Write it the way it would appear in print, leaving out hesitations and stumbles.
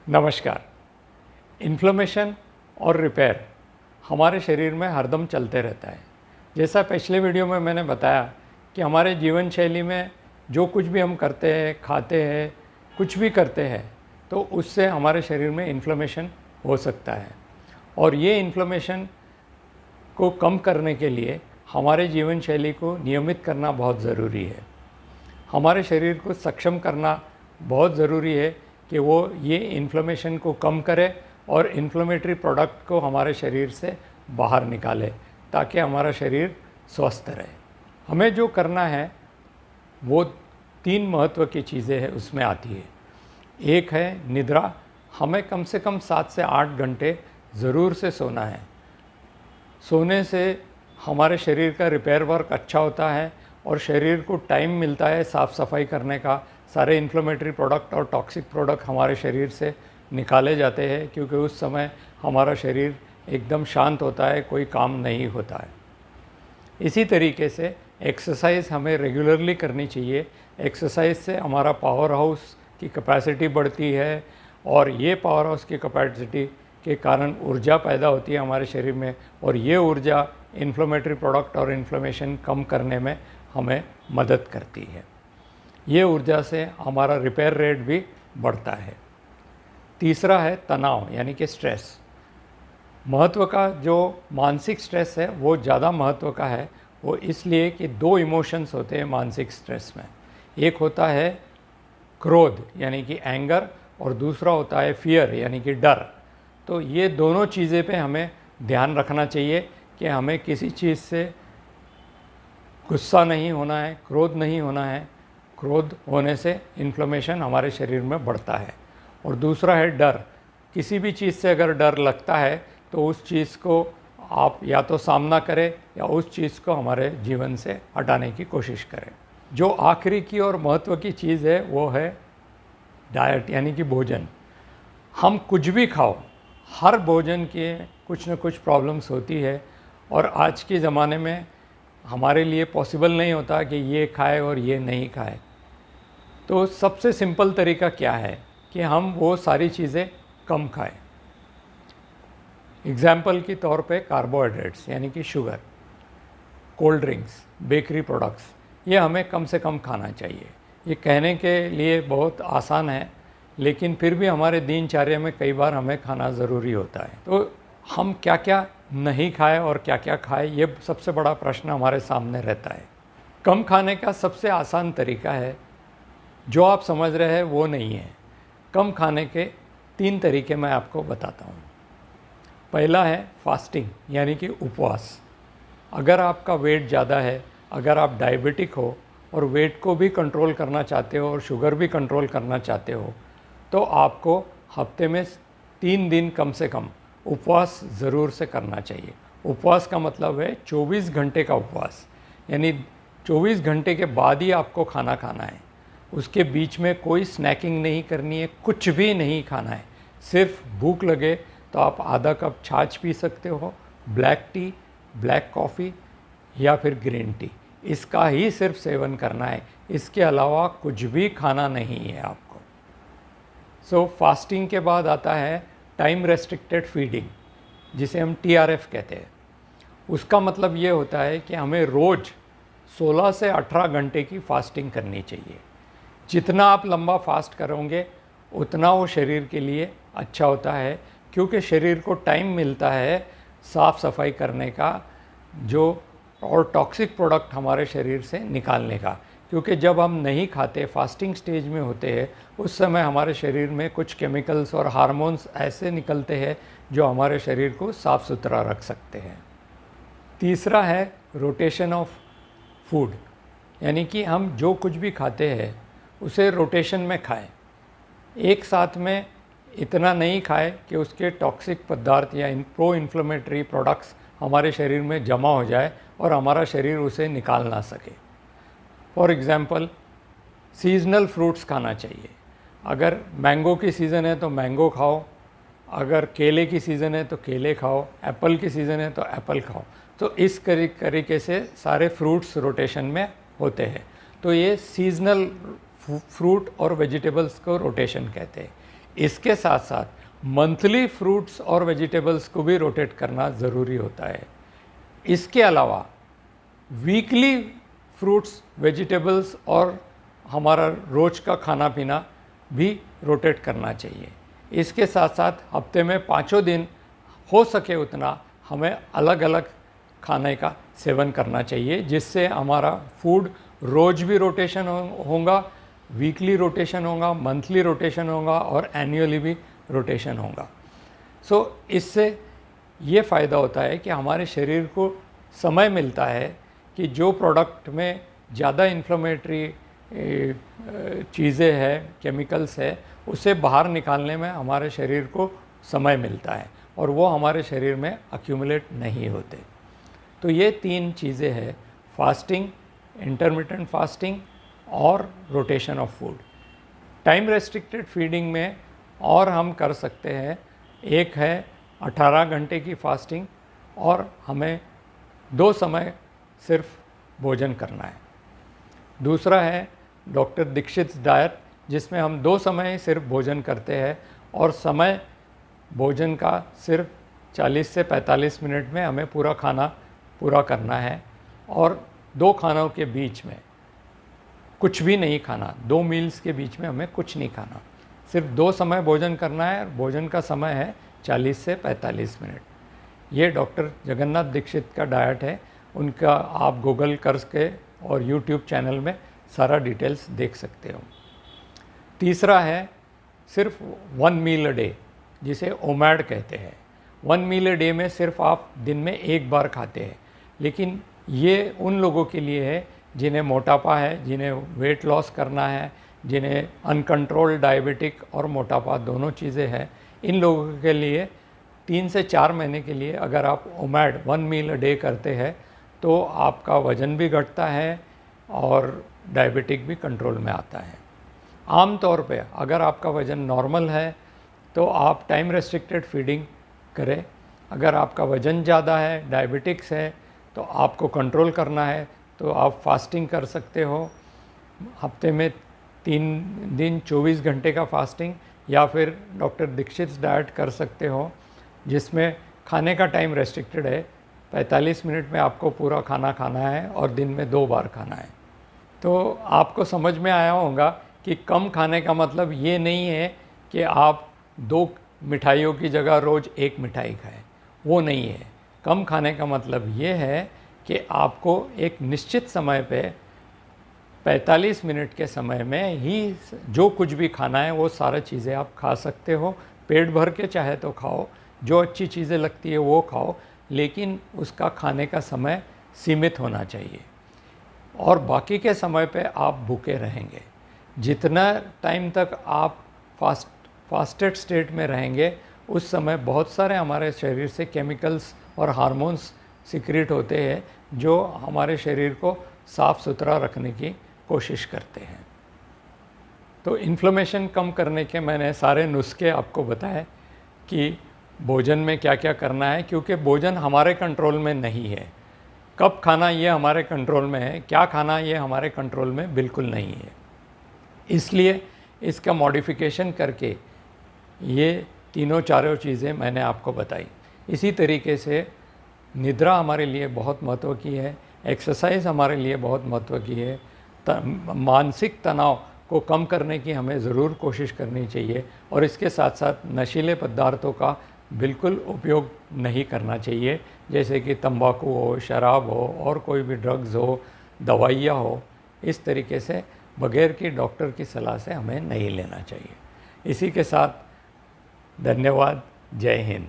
नमस्कार। इन्फ्लेमेशन और रिपेयर हमारे शरीर में हरदम चलते रहता है। जैसा पिछले वीडियो में मैंने बताया कि हमारे जीवन शैली में जो कुछ भी हम करते हैं, खाते हैं, कुछ भी करते हैं, तो उससे हमारे शरीर में इन्फ्लेमेशन हो सकता है। और ये इन्फ्लेमेशन को कम करने के लिए हमारे जीवन शैली को नियमित करना बहुत ज़रूरी है। हमारे शरीर को सक्षम करना बहुत ज़रूरी है कि वो ये इन्फ्लेमेशन को कम करे और इन्फ्लेमेटरी प्रोडक्ट को हमारे शरीर से बाहर निकाले ताकि हमारा शरीर स्वस्थ रहे। हमें जो करना है वो 3 महत्व की चीज़ें हैं उसमें आती है। एक है निद्रा। हमें कम से कम 7 से 8 घंटे ज़रूर से सोना है। सोने से हमारे शरीर का रिपेयर वर्क अच्छा होता है और शरीर को टाइम मिलता है साफ़ सफाई करने का। सारे इन्फ्लेमेटरी प्रोडक्ट और टॉक्सिक प्रोडक्ट हमारे शरीर से निकाले जाते हैं क्योंकि उस समय हमारा शरीर एकदम शांत होता है, कोई काम नहीं होता है। इसी तरीके से एक्सरसाइज हमें रेगुलरली करनी चाहिए। एक्सरसाइज से हमारा पावर हाउस की कैपेसिटी बढ़ती है और ये पावर हाउस की कैपेसिटी के कारण ऊर्जा पैदा होती है हमारे शरीर में और ये ऊर्जा इन्फ्लेमेटरी प्रोडक्ट और इन्फ्लेमेशन कम करने में हमें मदद करती है। ये ऊर्जा से हमारा रिपेयर रेट भी बढ़ता है। तीसरा है तनाव यानी कि स्ट्रेस। महत्व का जो मानसिक स्ट्रेस है वो ज़्यादा महत्व का है। वो इसलिए कि 2 इमोशंस होते हैं मानसिक स्ट्रेस में। एक होता है क्रोध यानी कि एंगर और दूसरा होता है फियर यानी कि डर। तो ये दोनों चीज़ें पे हमें ध्यान रखना चाहिए कि हमें किसी चीज़ से गुस्सा नहीं होना है, क्रोध नहीं होना है। क्रोध होने से इन्फ्लेमेशन हमारे शरीर में बढ़ता है। और दूसरा है डर। किसी भी चीज़ से अगर डर लगता है तो उस चीज़ को आप या तो सामना करें या उस चीज़ को हमारे जीवन से हटाने की कोशिश करें। जो आखिरी की और महत्व की चीज़ है वो है डाइट यानी कि भोजन। हम कुछ भी खाओ, हर भोजन के कुछ न कुछ प्रॉब्लम्स होती है और आज के ज़माने में हमारे लिए पॉसिबल नहीं होता कि ये खाए और ये नहीं खाए। तो सबसे सिंपल तरीका क्या है कि हम वो सारी चीज़ें कम खाएं। एग्ज़ाम्पल के तौर पे कार्बोहाइड्रेट्स यानी कि sugar, cold drinks, bakery products, ये हमें कम से कम खाना चाहिए। ये कहने के लिए बहुत आसान है लेकिन फिर भी हमारे दिनचर्या में कई बार हमें खाना ज़रूरी होता है। तो हम क्या क्या नहीं खाएं और क्या क्या खाएं, ये सबसे बड़ा प्रश्न हमारे सामने रहता है। कम खाने का सबसे आसान तरीका है, जो आप समझ रहे हैं वो नहीं है। कम खाने के 3 तरीके मैं आपको बताता हूँ। पहला है फास्टिंग यानी कि उपवास। अगर आपका वेट ज़्यादा है, अगर आप डायबिटिक हो और वेट को भी कंट्रोल करना चाहते हो और शुगर भी कंट्रोल करना चाहते हो तो आपको हफ्ते में 3 दिन कम से कम उपवास ज़रूर से करना चाहिए। उपवास का मतलब है 24 घंटे का उपवास, यानी 24 घंटे के बाद ही आपको खाना खाना है। उसके बीच में कोई स्नैकिंग नहीं करनी है, कुछ भी नहीं खाना है। सिर्फ भूख लगे तो आप आधा कप छाछ पी सकते हो, ब्लैक टी, ब्लैक कॉफ़ी या फिर ग्रीन टी, इसका ही सिर्फ सेवन करना है। इसके अलावा कुछ भी खाना नहीं है आपको। फास्टिंग के बाद आता है टाइम रेस्ट्रिक्टेड फीडिंग, जिसे हम TRF कहते हैं। उसका मतलब ये होता है कि हमें रोज़ 16 से 18 घंटे की फास्टिंग करनी चाहिए। जितना आप लंबा फास्ट करोगे उतना वो शरीर के लिए अच्छा होता है क्योंकि शरीर को टाइम मिलता है साफ़ सफाई करने का जो और टॉक्सिक प्रोडक्ट हमारे शरीर से निकालने का। क्योंकि जब हम नहीं खाते, फास्टिंग स्टेज में होते हैं, उस समय हमारे शरीर में कुछ केमिकल्स और हार्मोन्स ऐसे निकलते हैं जो हमारे शरीर को साफ़ सुथरा रख सकते हैं। तीसरा है रोटेशन ऑफ फूड, यानी कि हम जो कुछ भी खाते हैं उसे रोटेशन में खाएं। एक साथ में इतना नहीं खाएं कि उसके टॉक्सिक पदार्थ या प्रो इन्फ्लेमेटरी प्रोडक्ट्स हमारे शरीर में जमा हो जाए और हमारा शरीर उसे निकाल ना सके। फॉर एग्ज़ाम्पल, सीजनल फ्रूट्स खाना चाहिए। अगर मैंगो की सीज़न है तो मैंगो खाओ, अगर केले की सीज़न है तो केले खाओ, एप्पल की सीज़न है तो एप्पल खाओ। तो इस तरीके से सारे फ्रूट्स रोटेशन में होते हैं। तो ये सीजनल फ्रूट और वेजिटेबल्स को रोटेशन कहते हैं। इसके साथ साथ मंथली फ्रूट्स और वेजिटेबल्स को भी रोटेट करना ज़रूरी होता है। इसके अलावा वीकली फ्रूट्स, वेजिटेबल्स और हमारा रोज़ का खाना पीना भी रोटेट करना चाहिए। इसके साथ साथ हफ्ते में 5 दिन हो सके उतना हमें अलग अलग खाने का सेवन करना चाहिए, जिससे हमारा फूड रोज़ भी रोटेशन होगा, वीकली रोटेशन होगा, मंथली रोटेशन होगा और एनुअली भी रोटेशन होगा। इससे ये फ़ायदा होता है कि हमारे शरीर को समय मिलता है कि जो प्रोडक्ट में ज़्यादा इन्फ्लेमेटरी चीज़ें हैं, केमिकल्स है, उसे बाहर निकालने में हमारे शरीर को समय मिलता है और वो हमारे शरीर में अक्यूमुलेट नहीं होते। तो ये 3 चीज़ें हैं, फास्टिंग, इंटरमिटेंट फास्टिंग और rotation of food. Time restricted feeding में और हम कर सकते हैं, एक है 18 घंटे की फास्टिंग और हमें 2 समय सिर्फ भोजन करना है। दूसरा है डॉक्टर दीक्षित डाइट, जिसमें हम 2 समय सिर्फ भोजन करते हैं और समय भोजन का सिर्फ 40 से 45 मिनट में हमें पूरा खाना पूरा करना है और 2 खानों के बीच में कुछ भी नहीं खाना। 2 मील्स के बीच में हमें कुछ नहीं खाना, सिर्फ 2 समय भोजन करना है और भोजन का समय है 40 से 45 मिनट। ये डॉक्टर जगन्नाथ दीक्षित का डाइट है, उनका आप गूगल करके और यूट्यूब चैनल में सारा डिटेल्स देख सकते हो। तीसरा है सिर्फ 1 मील अ डे, जिसे ओमैड कहते हैं। 1 मील अ डे में सिर्फ आप दिन में 1 बार खाते हैं, लेकिन ये उन लोगों के लिए है जिन्हें मोटापा है, जिन्हें वेट लॉस करना है, जिन्हें अनकंट्रोल्ड डायबिटिक और मोटापा दोनों चीज़ें हैं। इन लोगों के लिए 3 से 4 महीने के लिए अगर आप ओमैड 1 मील अ डे करते हैं तो आपका वज़न भी घटता है और डायबिटिक भी कंट्रोल में आता है। आम तौर पे अगर आपका वज़न नॉर्मल है तो आप टाइम रेस्ट्रिक्टेड फीडिंग करें। अगर आपका वज़न ज़्यादा है, डायबिटिक्स है, तो आपको कंट्रोल करना है तो आप फास्टिंग कर सकते हो। हफ्ते में 3 दिन 24 घंटे का फास्टिंग, या फिर डॉक्टर दीक्षित डाइट कर सकते हो, जिसमें खाने का टाइम रेस्ट्रिक्टेड है। 45 मिनट में आपको पूरा खाना खाना है और दिन में 2 बार खाना है। तो आपको समझ में आया होगा कि कम खाने का मतलब ये नहीं है कि आप 2 मिठाइयों की जगह रोज़ 1 मिठाई खाएं, वो नहीं है। कम खाने का मतलब ये है कि आपको एक निश्चित समय पे 45 मिनट के समय में ही जो कुछ भी खाना है वो सारा चीज़ें आप खा सकते हो। पेट भर के चाहे तो खाओ, जो अच्छी चीज़ें लगती है वो खाओ, लेकिन उसका खाने का समय सीमित होना चाहिए और बाकी के समय पे आप भूखे रहेंगे। जितना टाइम तक आप फास्टेड स्टेट में रहेंगे उस समय बहुत सारे हमारे शरीर से केमिकल्स और हार्मोन्स सिक्रेट होते हैं जो हमारे शरीर को साफ़ सुथरा रखने की कोशिश करते हैं। तो इन्फ्लेमेशन कम करने के मैंने सारे नुस्खे आपको बताए कि भोजन में क्या क्या करना है, क्योंकि भोजन हमारे कंट्रोल में नहीं है। कब खाना ये हमारे कंट्रोल में है, क्या खाना ये हमारे कंट्रोल में बिल्कुल नहीं है। इसलिए इसका मॉडिफिकेशन करके ये तीनों चारों चीज़ें मैंने आपको बताई। इसी तरीके से निद्रा हमारे लिए बहुत महत्व की है, एक्सरसाइज हमारे लिए बहुत महत्व की है। मानसिक तनाव को कम करने की हमें ज़रूर कोशिश करनी चाहिए और इसके साथ साथ नशीले पदार्थों का बिल्कुल उपयोग नहीं करना चाहिए, जैसे कि तंबाकू हो, शराब हो और कोई भी ड्रग्स हो, दवाइयाँ हो। इस तरीके से बगैर कि डॉक्टर की सलाह से हमें नहीं लेना चाहिए। इसी के साथ धन्यवाद। जय हिंद।